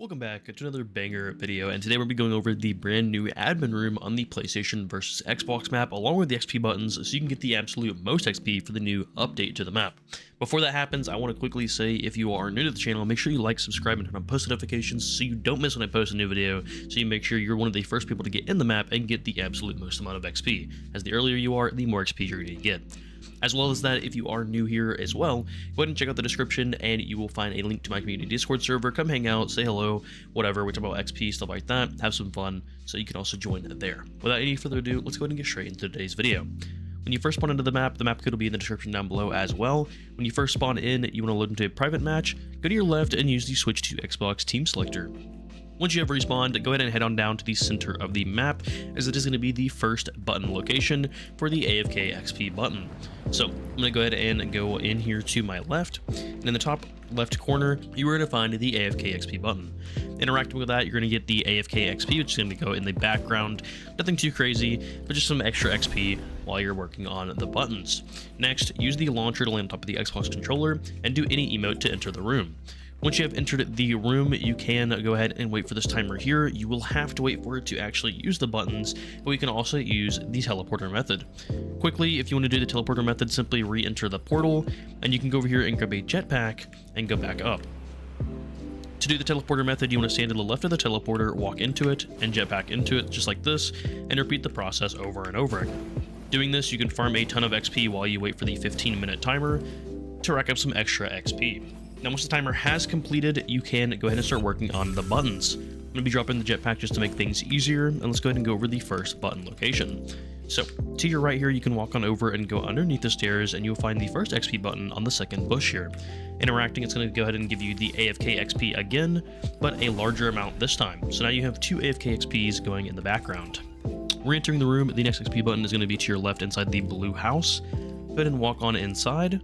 Welcome back to another banger video, and today we'll be going over the brand new admin room on the PlayStation versus Xbox map along with the XP buttons so you can get the absolute most XP for the new update to the map. Before that happens, I want to quickly say if you are new to the channel, make sure you like, subscribe, and turn on post notifications so you don't miss when I post a new video, so you make sure you're one of the first people to get in the map and get the absolute most amount of XP, as the earlier you are, the more XP you're going to get. As well as that, if you are new here as well, go ahead and check out the description and you will find a link to my community Discord server. Come hang out, say hello, whatever, we talk about XP, stuff like that, have some fun, so you can also join there. Without any further ado, let's go ahead and get straight into today's video. When you first spawn into the map code will be in the description down below as well. When you first spawn in, you want to load into a private match, go to your left and use the switch to Xbox team selector. Once you have respawned, go ahead and head on down to the center of the map, as it is going to be the first button location for the AFK XP button. So I'm going to go ahead and go in here to my left, and in the top left corner, you are going to find the AFK XP button. Interacting with that, you're going to get the AFK XP, which is going to go in the background. Nothing too crazy, but just some extra XP while you're working on the buttons. Next, use the launcher to land on top of the Xbox controller and do any emote to enter the room. Once you have entered the room, you can go ahead and wait for this timer here. You will have to wait for it to actually use the buttons, but you can also use the teleporter method. Quickly, if you want to do the teleporter method, simply re-enter the portal, and you can go over here and grab a jetpack and go back up. To do the teleporter method, you want to stand to the left of the teleporter, walk into it, and jetpack into it, just like this, and repeat the process over and over. Doing this, you can farm a ton of XP while you wait for the 15-minute timer to rack up some extra XP. Now, once the timer has completed, you can go ahead and start working on the buttons. I'm going to be dropping the jetpack just to make things easier, and let's go ahead and go over the first button location. So, to your right here, you can walk on over and go underneath the stairs, and you'll find the first XP button on the second bush here. Interacting, it's going to go ahead and give you the AFK XP again, but a larger amount this time. So now you have two AFK XPs going in the background. Re-entering the room, the next XP button is going to be to your left inside the blue house. Go ahead and walk on inside.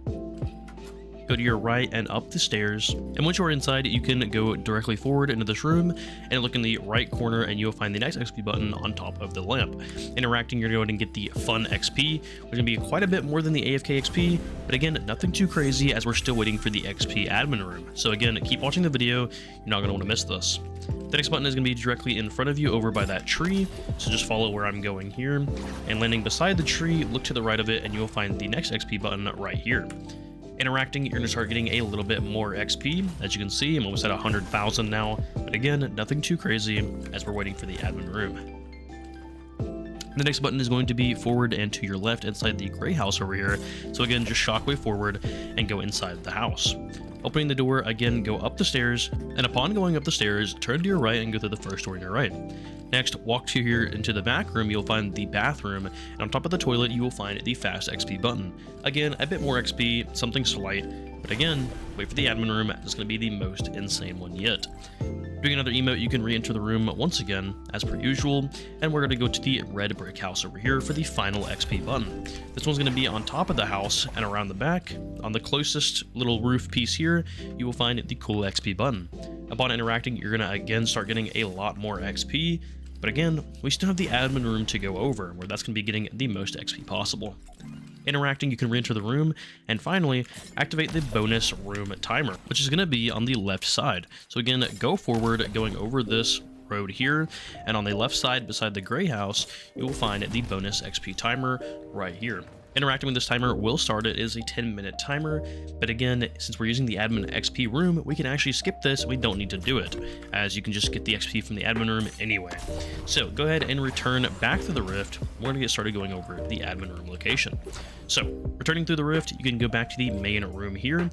Go to your right and up the stairs, and once you're inside, you can go directly forward into this room and look in the right corner and you'll find the next XP button on top of the lamp. Interacting, you're going to get the fun XP, which is going to be quite a bit more than the AFK XP, but again, nothing too crazy as we're still waiting for the XP admin room. So again, keep watching the video, you're not going to want to miss this. The next button is going to be directly in front of you over by that tree, so just follow where I'm going here, and landing beside the tree, look to the right of it and you'll find the next XP button right here. Interacting, you're going to start getting a little bit more XP. As you can see, I'm almost at 100,000 now, but again, nothing too crazy as we're waiting for the admin room. The next button is going to be forward and to your left inside the gray house over here. So again, just shockwave forward and go inside the house. Opening the door, again, go up the stairs, and upon going up the stairs, turn to your right and go through the first door on your right. Next, walk to here into the back room, you'll find the bathroom, and on top of the toilet, you will find the fast XP button. Again, a bit more XP, something slight, but again, wait for the admin room, it's going to be the most insane one yet. Doing another emote, you can re-enter the room once again, as per usual, and we're going to go to the red brick house over here for the final XP button. This one's going to be on top of the house and around the back. On the closest little roof piece here, you will find the cool XP button. Upon interacting, you're going to again start getting a lot more XP, but again, we still have the admin room to go over, where that's going to be getting the most XP possible. Interacting, you can re-enter the room, and finally, activate the bonus room timer, which is going to be on the left side. So again, go forward, going over this road here, and on the left side beside the gray house, you will find the bonus XP timer right here. Interacting with this timer will start it. It is a 10-minute timer, but again, since we're using the admin XP room, we can actually skip this. We don't need to do it, as you can just get the XP from the admin room anyway. So go ahead and return back to the rift. We're going to get started going over the admin room location. So returning through the rift, you can go back to the main room here.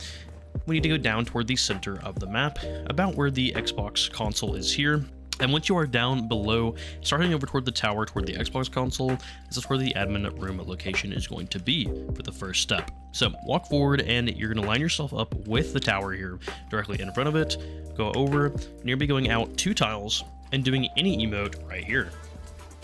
We need to go down toward the center of the map, about where the Xbox console is here. And once you are down below, starting over toward the tower, toward the Xbox console, this is where the admin room location is going to be for the first step. So walk forward and you're going to line yourself up with the tower here directly in front of it. Go over, and you're going to be going out 2 tiles and doing any emote right here.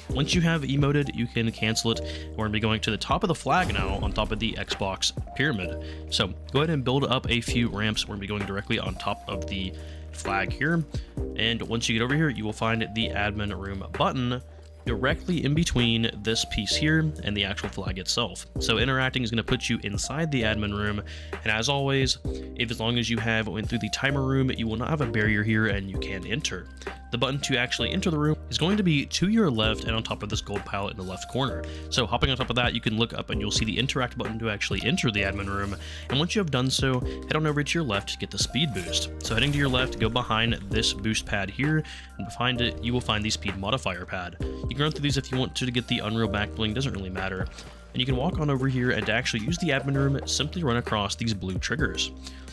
Once you have emoted, you can cancel it. We're going to be going to the top of the flag now on top of the Xbox pyramid. So go ahead and build up a few ramps. We're going to be going directly on top of the flag here, and once you get over here, you will find the admin room button directly in between this piece here and the actual flag itself. So interacting is going to put you inside the admin room, and as always, if as long as you have went through the timer room, you will not have a barrier here and you can enter. The button to actually enter the room is going to be to your left and on top of this gold pile in the left corner. So hopping on top of that, you can look up and you'll see the interact button to actually enter the admin room. And once you have done so, head on over to your left to get the speed boost. So heading to your left, go behind this boost pad here, and behind it, you will find the speed modifier pad. You can run through these if you want to get the Unreal back bling, doesn't really matter. And you can walk on over here, and to actually use the admin room, simply run across these blue triggers.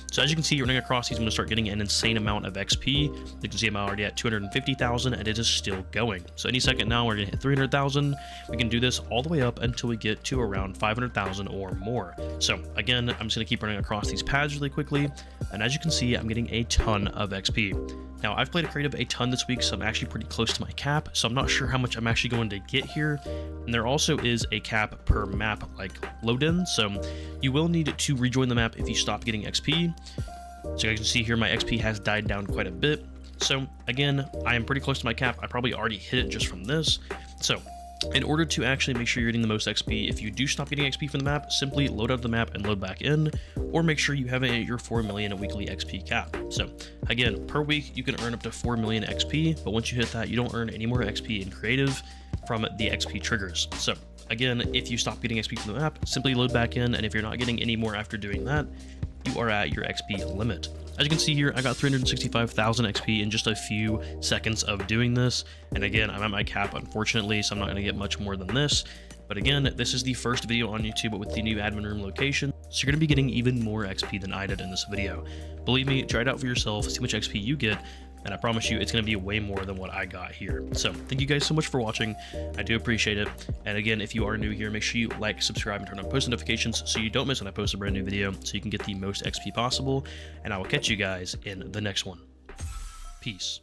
So as you can see, running across these, I'm going to start getting an insane amount of XP. You can see I'm already at 250,000 and it is still going. So any second now, we're going to hit 300,000. We can do this all the way up until we get to around 500,000 or more. So again, I'm just going to keep running across these pads really quickly. And as you can see, I'm getting a ton of XP. Now, I've played a creative a ton this week, so I'm actually pretty close to my cap, so I'm not sure how much I'm actually going to get here. And there also is a cap per map, like load in, so you will need to rejoin the map if you stop getting XP. So you can see here, my XP has died down quite a bit. So again, I am pretty close to my cap. I probably already hit it just from this. So in order to actually make sure you're getting the most XP, if you do stop getting XP from the map, simply load out the map and load back in, or make sure you have your 4 million weekly XP cap. So again, per week, you can earn up to 4 million XP, but once you hit that, you don't earn any more XP in creative from the XP triggers. So again, if you stop getting XP from the map, simply load back in, and if you're not getting any more after doing that, you are at your XP limit. As you can see here, I got 365,000 XP in just a few seconds of doing this. And again, I'm at my cap, unfortunately, so I'm not going to get much more than this. But again, this is the first video on YouTube with the new admin room location, so you're going to be getting even more XP than I did in this video. Believe me, try it out for yourself, see how much XP you get, and I promise you it's going to be way more than what I got here. So thank you guys so much for watching. I do appreciate it. And again, if you are new here, make sure you like, subscribe, and turn on post notifications so you don't miss when I post a brand new video, so you can get the most XP possible. And I will catch you guys in the next one. Peace.